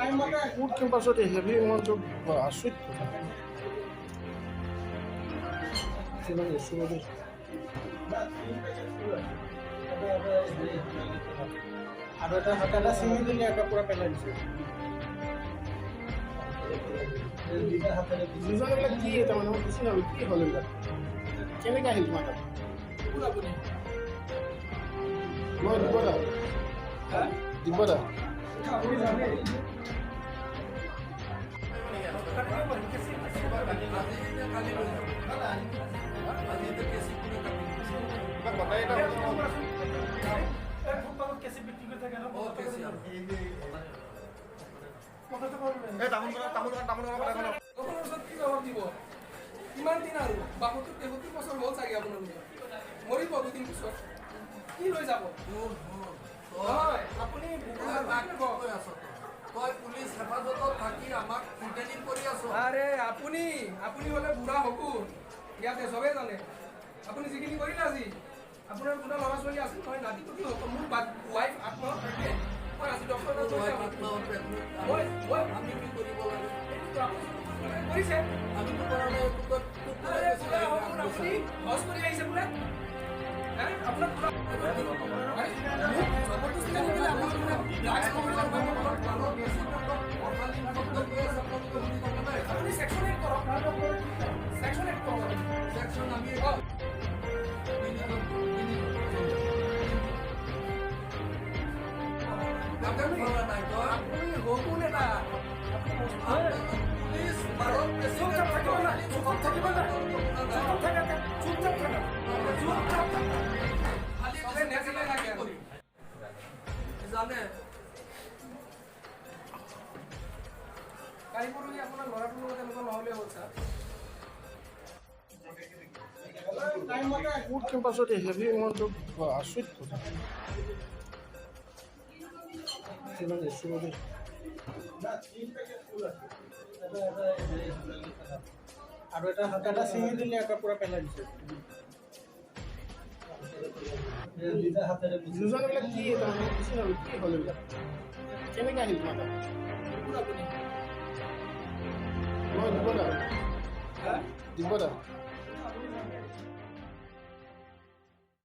Court ক্যাম্পাসতে heavy এমাউন্টত আচৰিত কথা আৰু এটা হাত এটা চিঙি দিলে একে পুৰা পেলাই দিছে দুজনবিলাক কি এটা মানে বুজি নাপালোঁ কি হ'ল এইবিলাক কেনেকৈ আহিল তোমাৰ তাত মই দিব্যদা কিমান দিন আৰু ৭২-৭৩ বছৰ হ'ল চাগে আপোনালোকে মৰিব ২ দিন পিছত কি লৈ যাব আপুনি পুলিচ হেফাজতত থাকি আমাক থ্ৰেটেনিং কৰি আছো। আৰে আপুনি হ'লে বুঢ়া হকুৰ ইয়াতে চবেই জানে আপুনি যিখিনি কৰিলে আজি আপোনাৰ দুটা ল'ৰা ছোৱালী আছে নহয় নাতিপুতি হওক মোৰ ৱাইফ আত্মহত্যা মই আজি ডক্টৰ আমি কি কৰিব লাগে কৰিছে আমিতো কৰা নাই আপুনি হজ কৰি আহিছে বোলে আপোনাক আপুনি ছেকশ্যন 8 কৰক ছেকশ্যন 8 কৰক ছেকশ্যন আমি আপুনি হকু নেতা পুলিচ ভাৰত চুপচাপ থাকিব না চুপচাপ থাকিব না চুপচাপ থাকা চবে নেচলে লাগে জানে কালি পৰহি আপোনাৰ ল'ৰাটোৰ লগত এনেকুৱা নহ'লে হ'ল ছাৰ কোৰ্ট ক্যাম্পাসতে হেভি এমাউন্টত আচৰিত কথা আৰু এটা হাত এটা চিঙি দিলে একে পুৰা পেলাই দিছে দুজনবিলাক কি এটা মানে বুজি নাপালোঁ কি হ'ল এইবিলাক কেনেকৈ আহিল তোমাৰ তাত মই দিব্যদা